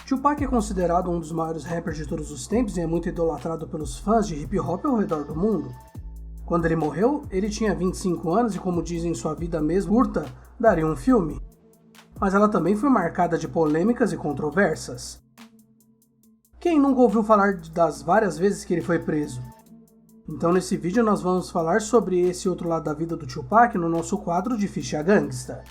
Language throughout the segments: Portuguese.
Tupac é considerado um dos maiores rappers de todos os tempos e é muito idolatrado pelos fãs de hip hop ao redor do mundo. Quando ele morreu, ele tinha 25 anos e, como dizem, sua vida mesmo curta daria um filme. Mas ela também foi marcada de polêmicas e controvérsias. Quem nunca ouviu falar das várias vezes que ele foi preso? Então nesse vídeo nós vamos falar sobre esse outro lado da vida do Tupac no nosso quadro de Ficha Gangsta.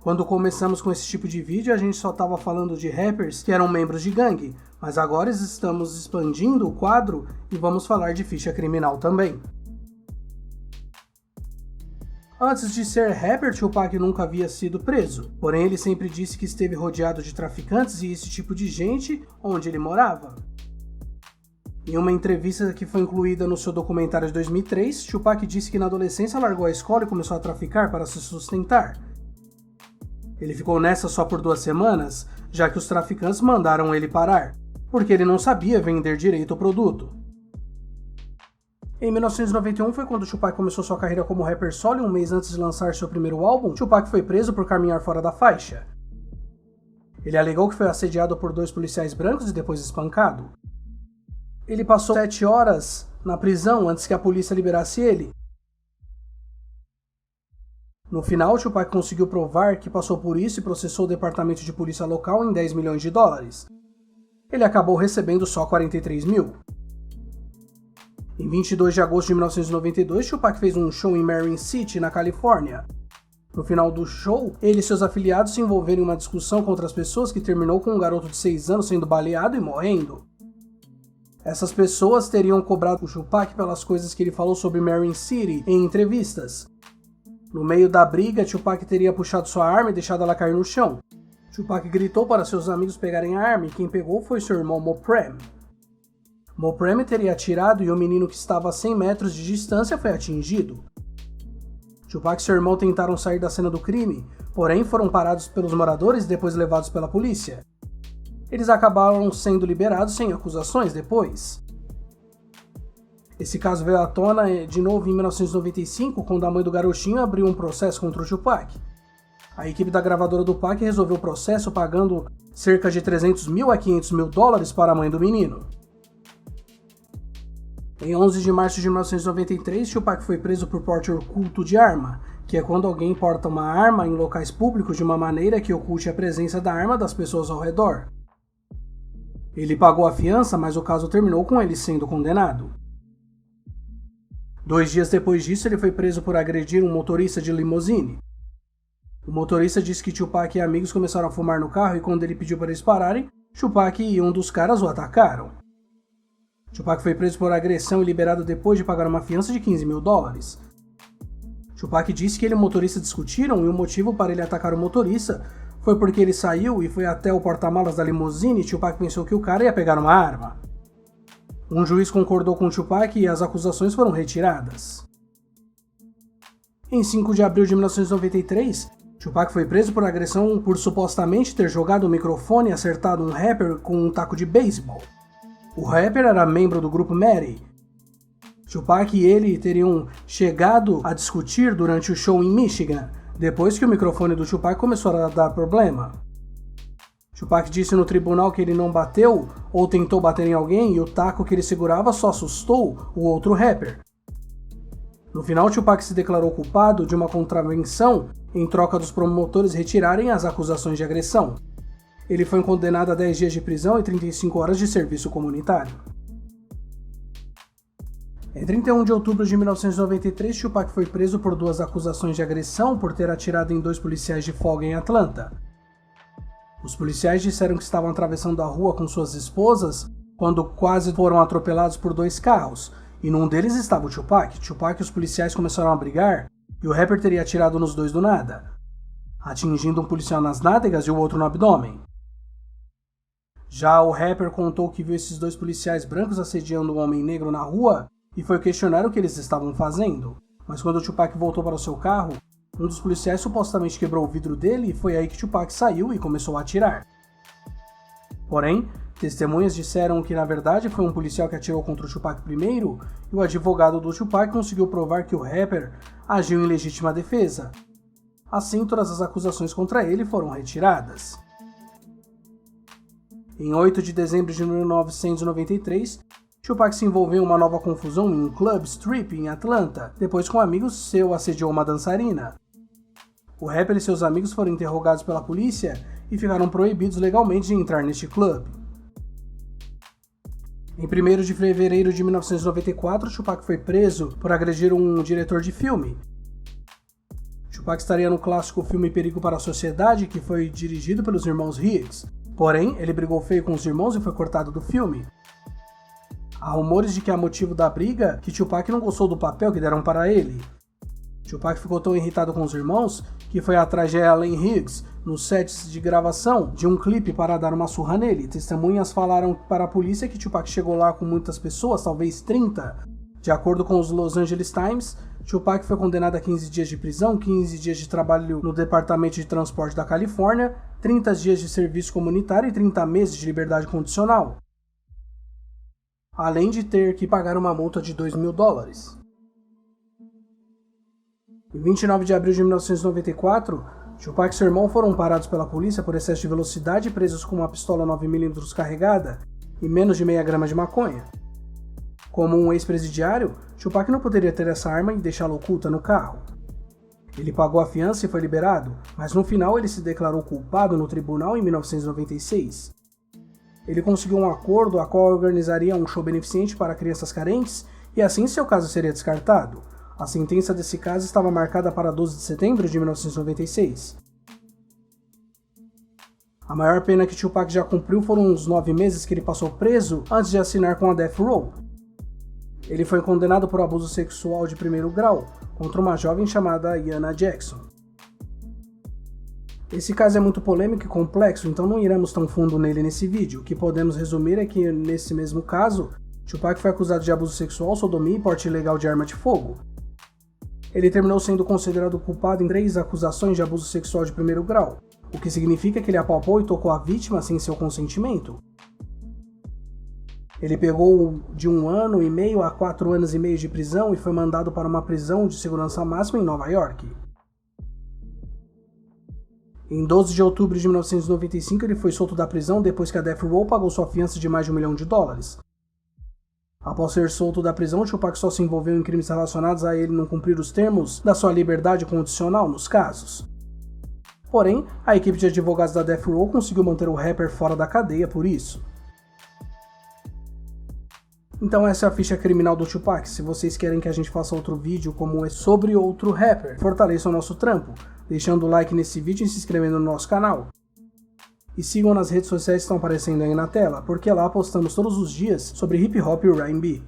Quando começamos com esse tipo de vídeo, a gente só estava falando de rappers que eram membros de gangue, mas agora estamos expandindo o quadro e vamos falar de ficha criminal também. Antes de ser rapper, Tupac nunca havia sido preso, porém ele sempre disse que esteve rodeado de traficantes e esse tipo de gente onde ele morava. Em uma entrevista que foi incluída no seu documentário de 2003, Tupac disse que na adolescência largou a escola e começou a traficar para se sustentar. Ele ficou nessa só por 2 semanas, já que os traficantes mandaram ele parar, porque ele não sabia vender direito o produto. Em 1991 foi quando Tupac começou sua carreira como rapper solo e um mês antes de lançar seu primeiro álbum, Tupac foi preso por caminhar fora da faixa. Ele alegou que foi assediado por 2 policiais brancos e depois espancado. Ele passou 7 horas na prisão antes que a polícia liberasse ele. No final, Tupac conseguiu provar que passou por isso e processou o departamento de polícia local em 10 milhões de dólares. Ele acabou recebendo só 43 mil. Em 22 de agosto de 1992, Tupac fez um show em Marin City, na Califórnia. No final do show, ele e seus afiliados se envolveram em uma discussão com outras pessoas que terminou com um garoto de 6 anos sendo baleado e morrendo. Essas pessoas teriam cobrado o Tupac pelas coisas que ele falou sobre Marin City em entrevistas. No meio da briga, Tupac teria puxado sua arma e deixado ela cair no chão. Tupac gritou para seus amigos pegarem a arma e quem pegou foi seu irmão Mopreme. Mopreme teria atirado e o menino que estava a 100 metros de distância foi atingido. Tupac e seu irmão tentaram sair da cena do crime, porém foram parados pelos moradores e depois levados pela polícia. Eles acabaram sendo liberados sem acusações depois. Esse caso veio à tona de novo em 1995, quando a mãe do garotinho abriu um processo contra o Tupac. A equipe da gravadora do Pac resolveu o processo pagando cerca de 300 mil a 500 mil dólares para a mãe do menino. Em 11 de março de 1993, Tupac foi preso por porte oculto de arma, que é quando alguém porta uma arma em locais públicos de uma maneira que oculte a presença da arma das pessoas ao redor. Ele pagou a fiança, mas o caso terminou com ele sendo condenado. 2 dias depois disso, ele foi preso por agredir um motorista de limusine. O motorista disse que Tupac e amigos começaram a fumar no carro e quando ele pediu para eles pararem, Tupac e um dos caras o atacaram. Tupac foi preso por agressão e liberado depois de pagar uma fiança de 15 mil dólares. Tupac disse que ele e o motorista discutiram e o motivo para ele atacar o motorista foi porque ele saiu e foi até o porta-malas da limusine e Tupac pensou que o cara ia pegar uma arma. Um juiz concordou com Tupac e as acusações foram retiradas. Em 5 de abril de 1993, Tupac foi preso por agressão por supostamente ter jogado o microfone e acertado um rapper com um taco de beisebol. O rapper era membro do grupo Matty. Tupac e ele teriam chegado a discutir durante o show em Michigan, depois que o microfone do Tupac começou a dar problema. Tupac disse no tribunal que ele não bateu ou tentou bater em alguém e o taco que ele segurava só assustou o outro rapper. No final, Tupac se declarou culpado de uma contravenção em troca dos promotores retirarem as acusações de agressão. Ele foi condenado a 10 dias de prisão e 35 horas de serviço comunitário. Em 31 de outubro de 1993, Tupac foi preso por 2 acusações de agressão por ter atirado em 2 policiais de folga em Atlanta. Os policiais disseram que estavam atravessando a rua com suas esposas quando quase foram atropelados por 2 carros, e num deles estava o Tupac. Tupac e os policiais começaram a brigar e o rapper teria atirado nos 2 do nada, atingindo um policial nas nádegas e o outro no abdômen. Já o rapper contou que viu esses 2 policiais brancos assediando um homem negro na rua e foi questionar o que eles estavam fazendo, mas quando o Tupac voltou para o seu carro, um dos policiais supostamente quebrou o vidro dele e foi aí que Tupac saiu e começou a atirar. Porém, Testemunhas disseram que na verdade foi um policial que atirou contra o Tupac primeiro e o advogado do Tupac conseguiu provar que o rapper agiu em legítima defesa. Assim, todas as acusações contra ele foram retiradas. Em 8 de dezembro de 1993, Tupac se envolveu em uma nova confusão em um club strip em Atlanta, depois que um amigo seu assediou uma dançarina. O rapper e seus amigos foram interrogados pela polícia e ficaram proibidos legalmente de entrar neste clube. Em 1º de fevereiro de 1994, Tupac foi preso por agredir um diretor de filme. Tupac estaria no clássico filme Perigo para a Sociedade, que foi dirigido pelos irmãos Higgs. Porém, ele brigou feio com os irmãos e foi cortado do filme. Há rumores de que há motivo da briga que Tupac não gostou do papel que deram para ele. Tupac ficou tão irritado com os irmãos que foi atrás de Allen Higgs nos sets de gravação de um clipe para dar uma surra nele. Testemunhas falaram para a polícia que Tupac chegou lá com muitas pessoas, talvez 30. De acordo com os Los Angeles Times, Tupac foi condenado a 15 dias de prisão, 15 dias de trabalho no Departamento de Transporte da Califórnia, 30 dias de serviço comunitário e 30 meses de liberdade condicional, além de ter que pagar uma multa de $2.000. Em 29 de abril de 1994, Tupac e seu irmão foram parados pela polícia por excesso de velocidade e presos com uma pistola 9mm carregada e menos de meia grama de maconha. Como um ex-presidiário, Tupac não poderia ter essa arma e deixá-la oculta no carro. Ele pagou a fiança e foi liberado, mas no final ele se declarou culpado no tribunal em 1996. Ele conseguiu um acordo a qual organizaria um show beneficente para crianças carentes e assim seu caso seria descartado. A sentença desse caso estava marcada para 12 de setembro de 1996. A maior pena que Tupac já cumpriu foram os 9 meses que ele passou preso antes de assinar com a Death Row. Ele foi condenado por abuso sexual de 1º grau contra uma jovem chamada Yana Jackson. Esse caso é muito polêmico e complexo, então não iremos tão fundo nele nesse vídeo. O que podemos resumir é que, nesse mesmo caso, Tupac foi acusado de abuso sexual, sodomia e porte ilegal de arma de fogo. Ele terminou sendo considerado culpado em 3 acusações de abuso sexual de 1º grau, o que significa que ele apalpou e tocou a vítima sem seu consentimento. Ele pegou de 1 ano e meio a 4 anos e meio de prisão e foi mandado para uma prisão de segurança máxima em Nova York. Em 12 de outubro de 1995, ele foi solto da prisão depois que a Death Row pagou sua fiança de mais de $1 milhão. Após ser solto da prisão, Tupac só se envolveu em crimes relacionados a ele não cumprir os termos da sua liberdade condicional nos casos. Porém, a equipe de advogados da Death Row conseguiu manter o rapper fora da cadeia por isso. Então essa é a ficha criminal do Tupac. Se vocês querem que a gente faça outro vídeo como esse sobre outro rapper, fortaleçam o nosso trampo, deixando o like nesse vídeo e se inscrevendo no nosso canal. E sigam nas redes sociais que estão aparecendo aí na tela, porque lá postamos todos os dias sobre hip hop e R&B.